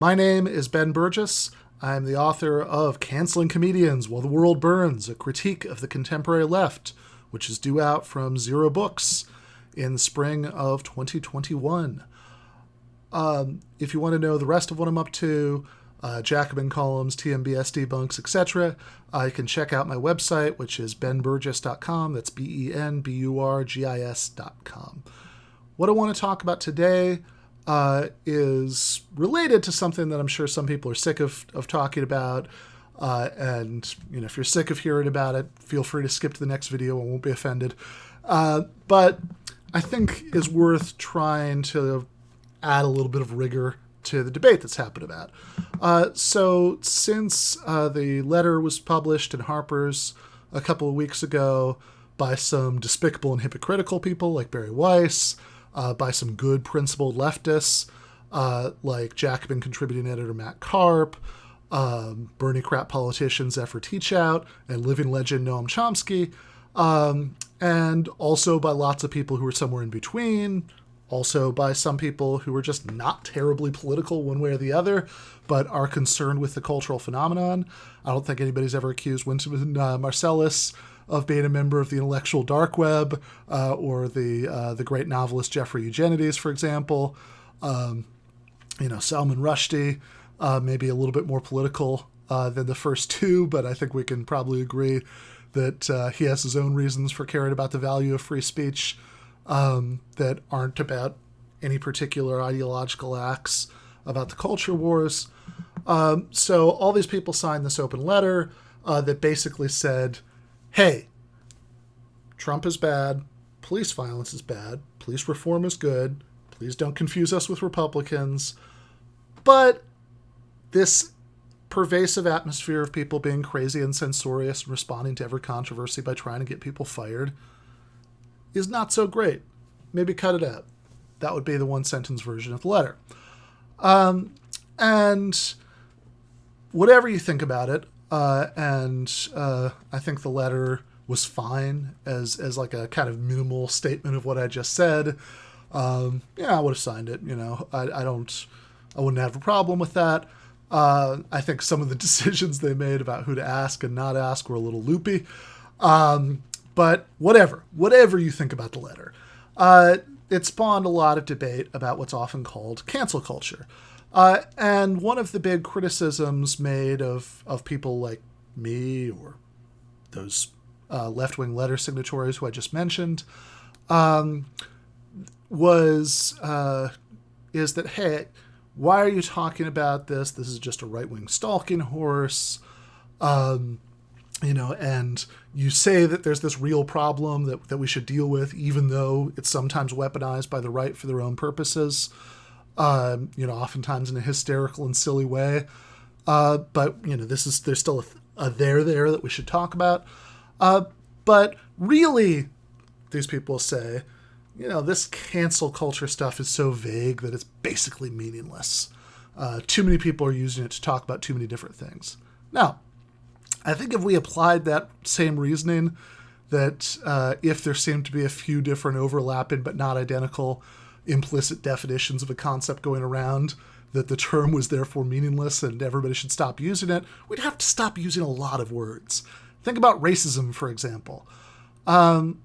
My name is Ben Burgis. I'm the author of Canceling Comedians While the World Burns, a critique of the contemporary left, which is due out from Zero Books in the spring of 2021. If you want to know the rest of what I'm up to, Jacobin columns, TMBS debunks, etc., you can check out my website, which is benburgis.com. That's benburgis.com. What I want to talk about today is related to something that I'm sure some people are sick of talking about. And if you're sick of hearing about it, feel free to skip to the next video. I won't be offended. But I think is worth trying to add a little bit of rigor to the debate that's happened about. So since the letter was published in Harper's a couple of weeks ago by some despicable and hypocritical people like Barry Weiss, by some good principled leftists like Jacobin contributing editor Matt Karp, Bernie crap politicians Zephyr Teachout, and living legend Noam Chomsky, and also by lots of people who are somewhere in between, also by some people who are just not terribly political one way or the other, but are concerned with the cultural phenomenon. I don't think anybody's ever accused Winston Marsalis of being a member of the intellectual dark web, or the great novelist Jeffrey Eugenides, for example. Salman Rushdie, maybe a little bit more political than the first two, but I think we can probably agree that he has his own reasons for caring about the value of free speech that aren't about any particular ideological acts about the culture wars. So all these people signed this open letter that basically said, hey, Trump is bad, police violence is bad, police reform is good, please don't confuse us with Republicans, but this pervasive atmosphere of people being crazy and censorious and responding to every controversy by trying to get people fired is not so great. Maybe cut it out. That would be the one-sentence version of the letter. And whatever you think about it, I think the letter was fine as like a kind of minimal statement of what I just said. I would have signed it. I wouldn't have a problem with that. I think some of the decisions they made about who to ask and not ask were a little loopy. But whatever you think about the letter, it spawned a lot of debate about what's often called cancel culture. And one of the big criticisms made of people like me or those left-wing letter signatories who I just mentioned is that, hey, why are you talking about this? This is just a right-wing stalking horse. And you say that there's this real problem that we should deal with, even though it's sometimes weaponized by the right for their own purposes, oftentimes in a hysterical and silly way. But there's still a there that we should talk about. But really, these people say, this cancel culture stuff is so vague that it's basically meaningless. Too many people are using it to talk about too many different things. Now, I think if we applied that same reasoning, that if there seemed to be a few different overlapping but not identical implicit definitions of a concept going around, that the term was therefore meaningless and everybody should stop using it, we'd have to stop using a lot of words. Think about racism, for example. I'm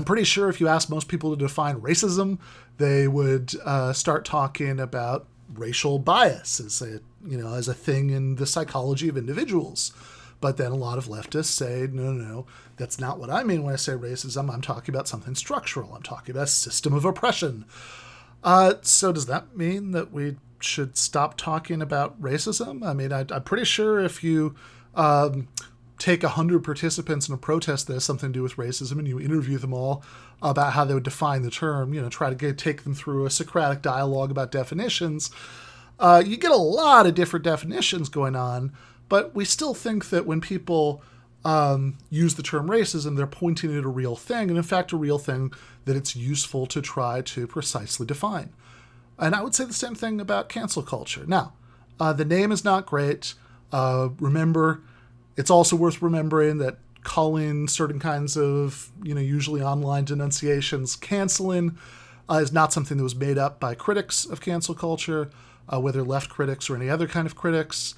pretty sure if you ask most people to define racism, they would start talking about racial bias as a thing in the psychology of individuals. But then a lot of leftists say, no, that's not what I mean when I say racism. I'm talking about something structural. I'm talking about a system of oppression. So does that mean that we should stop talking about racism? I mean, I'm pretty sure if you take 100 participants in a protest that has something to do with racism and you interview them all about how they would define the term, try to take them through a Socratic dialogue about definitions, you get a lot of different definitions going on. But we still think that when people use the term racism, they're pointing at a real thing, and in fact a real thing that it's useful to try to precisely define. And I would say the same thing about cancel culture. Now, the name is not great. Remember, it's also worth remembering that calling certain kinds of, usually online denunciations canceling is not something that was made up by critics of cancel culture. whether left critics or any other kind of critics.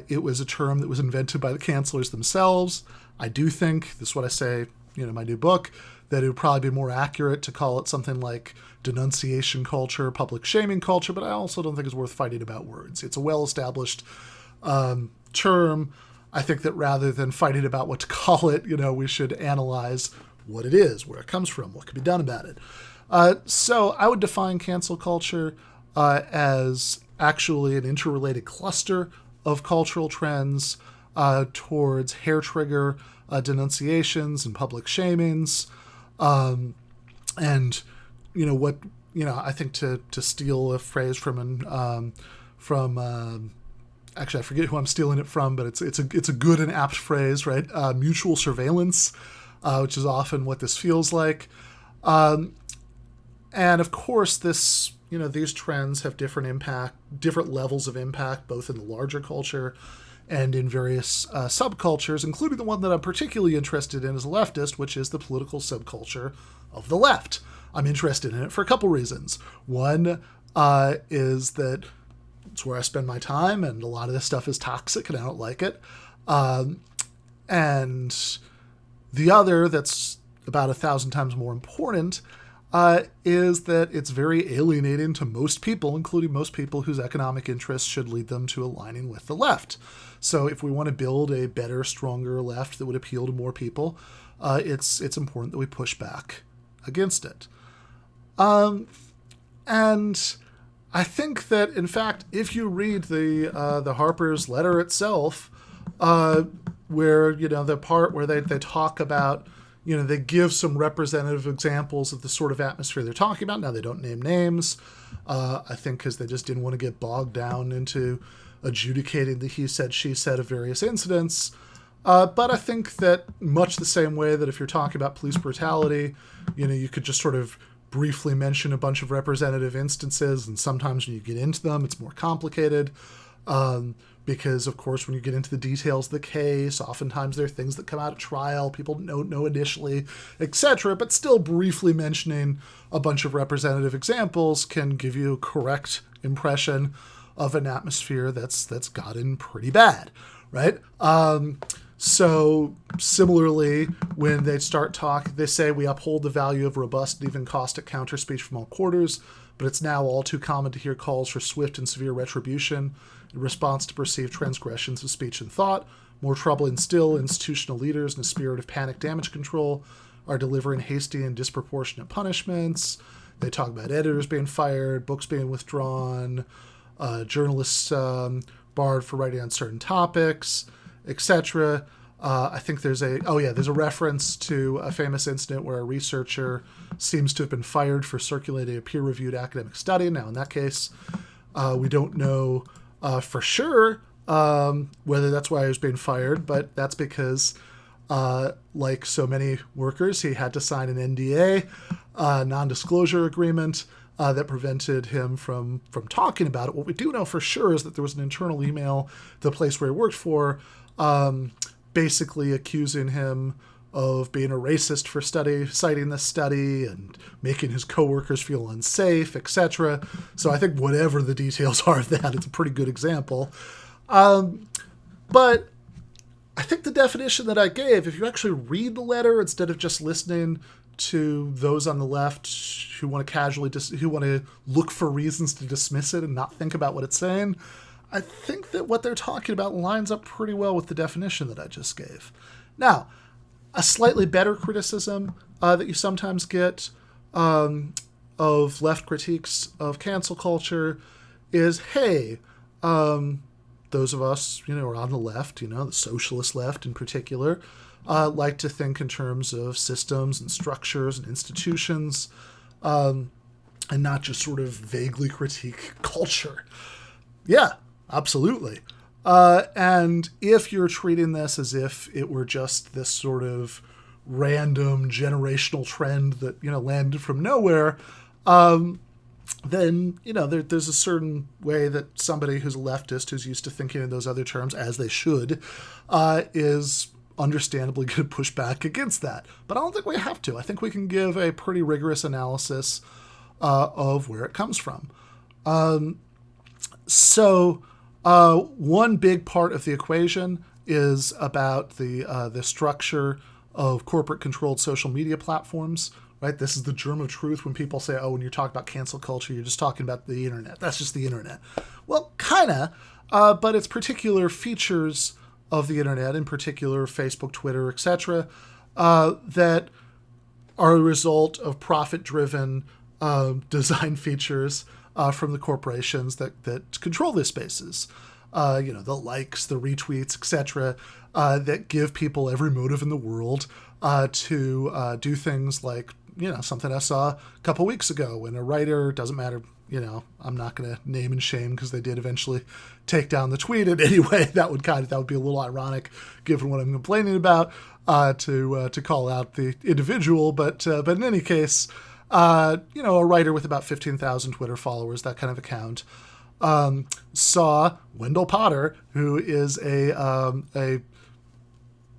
It was a term that was invented by the cancelers themselves. I do think, this is what I say, in my new book, that it would probably be more accurate to call it something like denunciation culture, public shaming culture, but I also don't think it's worth fighting about words. It's a well-established term. I think that rather than fighting about what to call it, we should analyze what it is, where it comes from, what can be done about it. So I would define cancel culture as actually an interrelated cluster of cultural trends towards hair trigger denunciations and public shamings. And I think to steal a phrase from actually I forget who I'm stealing it from, but it's a good and apt phrase, right? Mutual surveillance, which is often what this feels like. And of course, these trends have different levels of impact, both in the larger culture and in various subcultures, including the one that I'm particularly interested in as a leftist, which is the political subculture of the left. I'm interested in it for a couple reasons. One is that it's where I spend my time, and a lot of this stuff is toxic, and I don't like it. And the other, that's about 1,000 times more important, is that it's very alienating to most people, including most people whose economic interests should lead them to aligning with the left. So if we want to build a better, stronger left that would appeal to more people, it's important that we push back against it. And I think that, in fact, if you read the Harper's letter itself, where, the part where they talk about, they give some representative examples of the sort of atmosphere they're talking about. Now, they don't name names, I think because they just didn't want to get bogged down into adjudicating the he said, she said of various incidents. But I think that much the same way that if you're talking about police brutality, you could just sort of briefly mention a bunch of representative instances, and sometimes when you get into them, it's more complicated. Because, of course, when you get into the details of the case, oftentimes there are things that come out at trial, people don't know initially, etc. But still briefly mentioning a bunch of representative examples can give you a correct impression of an atmosphere that's gotten pretty bad, right? So similarly, when they start talking, they say we uphold the value of robust and even caustic counter-speech from all quarters, but it's now all too common to hear calls for swift and severe retribution in response to perceived transgressions of speech and thought. More troubling still, institutional leaders in a spirit of panic damage control are delivering hasty and disproportionate punishments. They talk about editors being fired, books being withdrawn, journalists barred for writing on certain topics, etc. I think there's a reference to a famous incident where a researcher seems to have been fired for circulating a peer-reviewed academic study. Now, in that case, we don't know for sure whether that's why he was being fired, but that's because, like so many workers, he had to sign an NDA, non-disclosure agreement, that prevented him from talking about it. What we do know for sure is that there was an internal email to the place where he worked for, basically accusing him of being a racist for citing this study and making his coworkers feel unsafe, etc. So I think whatever the details are of that, it's a pretty good example. But I think the definition that I gave, if you actually read the letter instead of just listening to those on the left who want to look for reasons to dismiss it and not think about what it's saying, I think that what they're talking about lines up pretty well with the definition that I just gave. Now, a slightly better criticism that you sometimes get of left critiques of cancel culture is, hey, those of us, are on the left, the socialist left in particular, like to think in terms of systems and structures and institutions, and not just sort of vaguely critique culture. Yeah, absolutely. And if you're treating this as if it were just this sort of random generational trend that, landed from nowhere, then, there's a certain way that somebody who's a leftist, who's used to thinking in those other terms, as they should, is understandably going to push back against that. But I don't think we have to. I think we can give a pretty rigorous analysis of where it comes from. So one big part of the equation is about the structure of corporate-controlled social media platforms. Right, this is the germ of truth when people say, "Oh, when you're talking about cancel culture, you're just talking about the internet. That's just the internet." Well, kinda, but it's particular features of the internet, in particular Facebook, Twitter, etc., that are a result of profit-driven design features from the corporations that control these spaces. The likes, the retweets, etc., that give people every motive in the world to do things like, something I saw a couple weeks ago when a writer, doesn't matter, I'm not going to name and shame because they did eventually take down the tweet. And anyway, that would be a little ironic given what I'm complaining about, to call out the individual. But in any case, a writer with about 15,000 Twitter followers, that kind of account, saw Wendell Potter, who is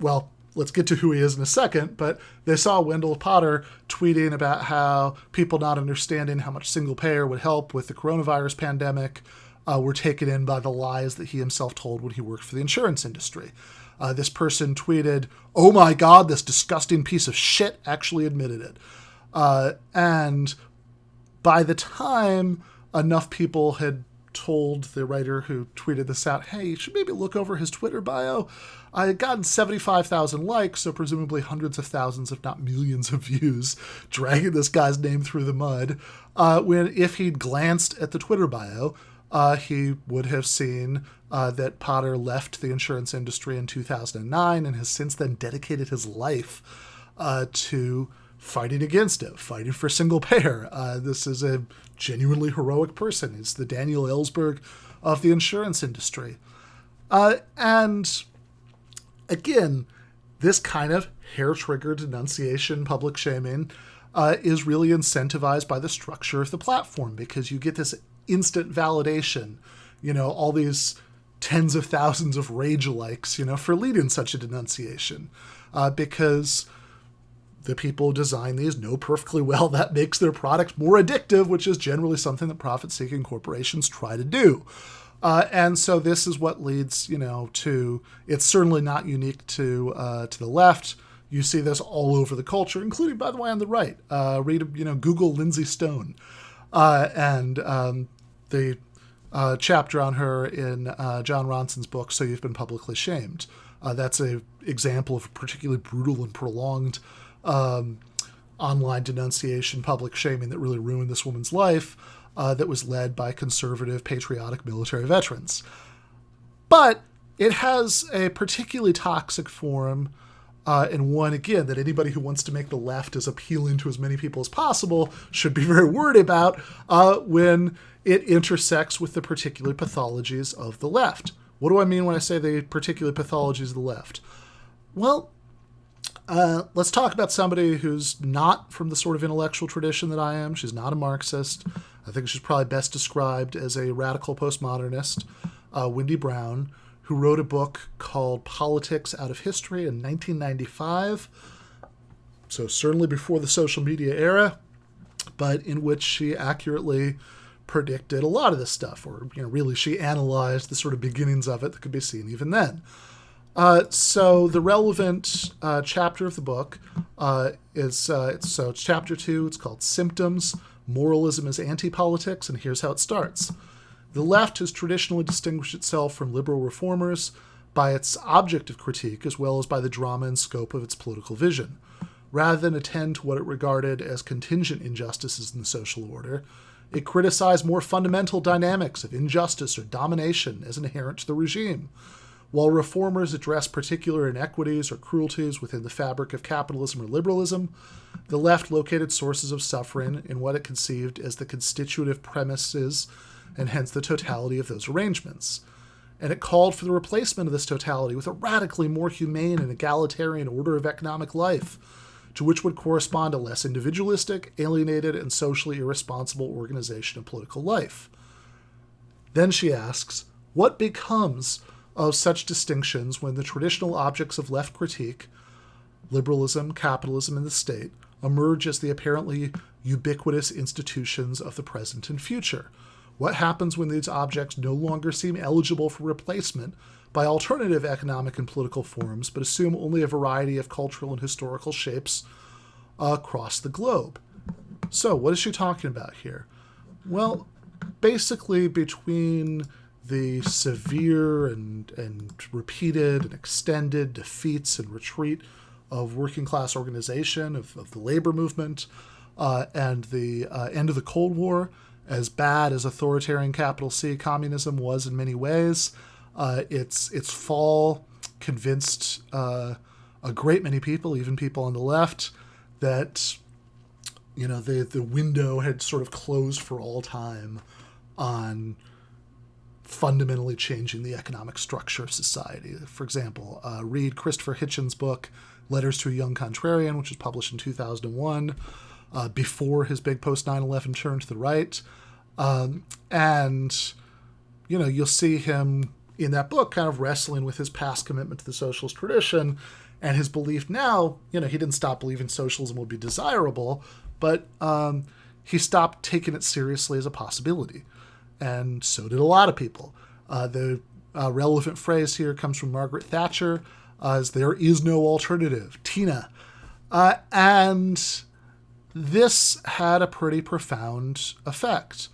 well, let's get to who he is in a second, but they saw Wendell Potter tweeting about how people not understanding how much single payer would help with the coronavirus pandemic were taken in by the lies that he himself told when he worked for the insurance industry. This person tweeted, "Oh my God, this disgusting piece of shit actually admitted it." And by the time enough people had told the writer who tweeted this out, "Hey, you should maybe look over his Twitter bio," I had gotten 75,000 likes, so presumably hundreds of thousands, if not millions of views, dragging this guy's name through the mud, when if he'd glanced at the Twitter bio, he would have seen that Potter left the insurance industry in 2009 and has since then dedicated his life to fighting against it, fighting for single payer. This is a genuinely heroic person. He's the Daniel Ellsberg of the insurance industry. And again, this kind of hair-triggered denunciation, public shaming, is really incentivized by the structure of the platform because you get this instant validation, all these tens of thousands of rage likes, for leading such a denunciation, because the people who design these know perfectly well that makes their product more addictive, which is generally something that profit-seeking corporations try to do. And so this is what leads, to, it's certainly not unique to the left. You see this all over the culture, including, by the way, on the right. Google Lindsay Stone and the chapter on her in John Ronson's book, So You've Been Publicly Shamed. That's an example of a particularly brutal and prolonged online denunciation, public shaming that really ruined this woman's life, that was led by conservative, patriotic military veterans. But it has a particularly toxic form, and one, again, that anybody who wants to make the left as appealing to as many people as possible should be very worried about when it intersects with the particular pathologies of the left. What do I mean when I say the particular pathologies of the left? Well, let's talk about somebody who's not from the sort of intellectual tradition that I am. She's not a Marxist. I think she's probably best described as a radical postmodernist, Wendy Brown, who wrote a book called Politics Out of History in 1995. So certainly before the social media era, but in which she accurately predicted a lot of this stuff, or really she analyzed the sort of beginnings of it that could be seen even then. So the relevant chapter of the book is it's chapter 2. It's called Symptoms: Moralism as Anti-Politics, and here's how it starts. The left has traditionally distinguished itself from liberal reformers by its object of critique as well as by the drama and scope of its political vision. Rather than attend to what it regarded as contingent injustices in the social order, it criticized more fundamental dynamics of injustice or domination as inherent to the regime. While reformers address particular inequities or cruelties within the fabric of capitalism or liberalism, the left located sources of suffering in what it conceived as the constitutive premises and hence the totality of those arrangements. And it called for the replacement of this totality with a radically more humane and egalitarian order of economic life, to which would correspond a less individualistic, alienated, and socially irresponsible organization of political life. Then she asks, what becomes of such distinctions when the traditional objects of left critique, liberalism, capitalism, and the state, emerge as the apparently ubiquitous institutions of the present and future? What happens when these objects no longer seem eligible for replacement by alternative economic and political forms, but assume only a variety of cultural and historical shapes across the globe? So what is she talking about here? Well, basically between the severe and repeated and extended defeats and retreat of working class organization, of the labor movement, and the end of the Cold War, as bad as authoritarian capital C communism was in many ways, its fall convinced a great many people, even people on the left, that the window had sort of closed for all time on fundamentally changing the economic structure of society. For example, read Christopher Hitchens' book, Letters to a Young Contrarian, which was published in 2001, before his big post-9/11 turn to the right. And, you'll see him in that book kind of wrestling with his past commitment to the socialist tradition and his belief now. He didn't stop believing socialism would be desirable, but he stopped taking it seriously as a possibility. And so did a lot of people. The relevant phrase here comes from Margaret Thatcher, as there is no alternative, Tina. And this had a pretty profound effect.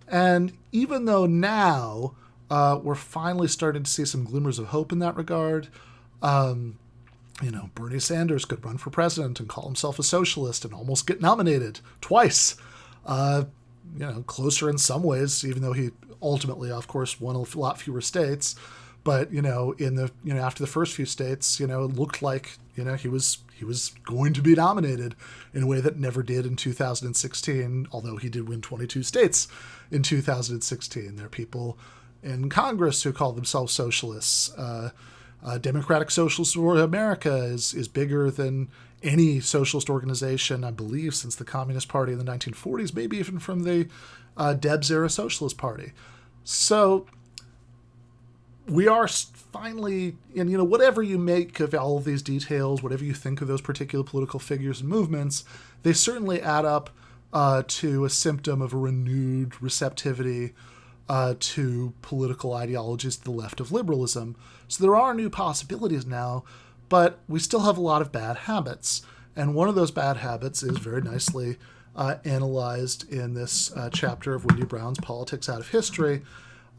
And even though now we're finally starting to see some glimmers of hope in that regard, Bernie Sanders could run for president and call himself a socialist and almost get nominated twice. Closer in some ways, even though he ultimately, of course, won a lot fewer states. But, after the first few states, it looked like, he was going to be nominated in a way that never did in 2016, although he did win 22 states in 2016. There are people in Congress who call themselves socialists. Democratic Socialists of America is bigger than any socialist organization, I believe, since the Communist Party in the 1940s, maybe even from the Debs-era Socialist Party. So we are finally, and whatever you make of all of these details, whatever you think of those particular political figures and movements, they certainly add up to a symptom of a renewed receptivity to political ideologies to the left of liberalism. So there are new possibilities now, but we still have a lot of bad habits. And one of those bad habits is very nicely analyzed in this chapter of Wendy Brown's Politics Out of History.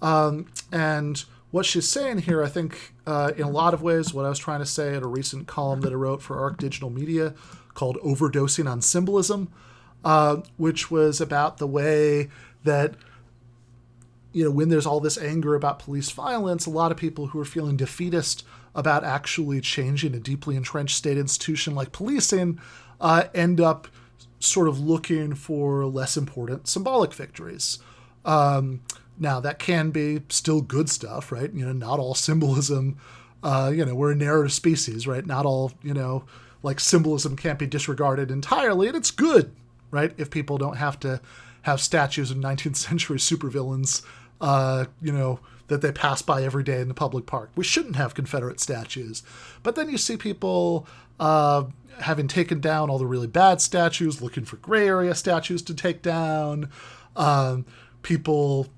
And what she's saying here, I think, in a lot of ways, what I was trying to say at a recent column that I wrote for ARC Digital Media called Overdosing on Symbolism, which was about the way that, when there's all this anger about police violence, a lot of people who are feeling defeatist about actually changing a deeply entrenched state institution like policing end up sort of looking for less important symbolic victories. Now, that can be still good stuff, right? Not all symbolism, we're a narrative species, right? Not all, symbolism can't be disregarded entirely, and it's good, right? If people don't have to have statues of 19th century supervillains, that they pass by every day in the public park. We shouldn't have Confederate statues. But then you see people having taken down all the really bad statues, looking for gray area statues to take down. People,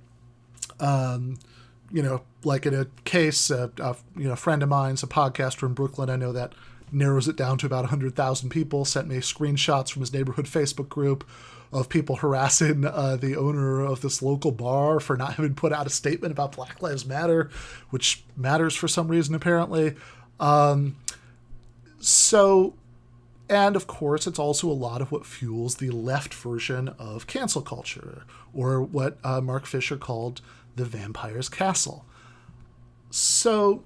like in a case, a friend of mine's a podcaster in Brooklyn, I know that narrows it down to about 100,000 people, sent me screenshots from his neighborhood Facebook group of people harassing the owner of this local bar for not having put out a statement about Black Lives Matter, which matters for some reason, apparently. And of course, it's also a lot of what fuels the left version of cancel culture, or what Mark Fisher called the vampire's castle. So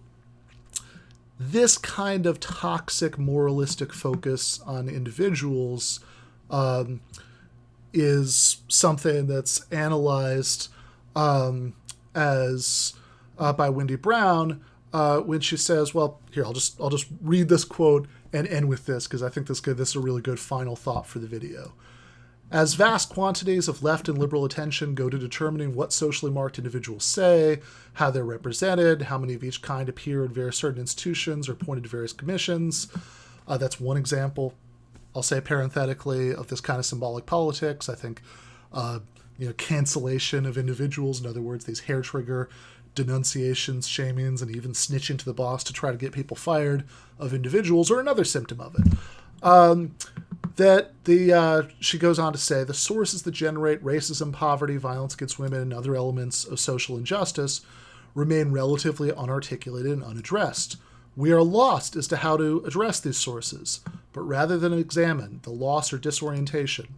this kind of toxic moralistic focus on individuals is something that's analyzed as by Wendy Brown when she says, well, here, I'll just read this quote and end with this, because I think this is a really good final thought for the video. As vast quantities of left and liberal attention go to determining what socially marked individuals say, how they're represented, how many of each kind appear in various certain institutions or appointed to various commissions, that's one example, I'll say parenthetically, of this kind of symbolic politics. I think cancellation of individuals. In other words, these hair trigger denunciations, shamings, and even snitching to the boss to try to get people fired of individuals, or another symptom of it. She goes on to say, the sources that generate racism, poverty, violence against women, and other elements of social injustice remain relatively unarticulated and unaddressed. We are lost as to how to address these sources, but rather than examine the loss or disorientation,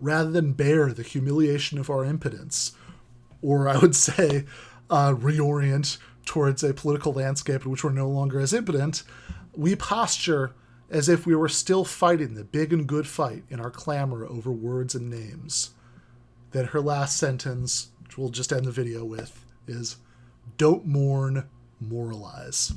rather than bear the humiliation of our impotence, or I would say reorient towards a political landscape in which we're no longer as impotent, we posture as if we were still fighting the big and good fight in our clamor over words and names. Then her last sentence, which we'll just end the video with, is, don't mourn, moralize.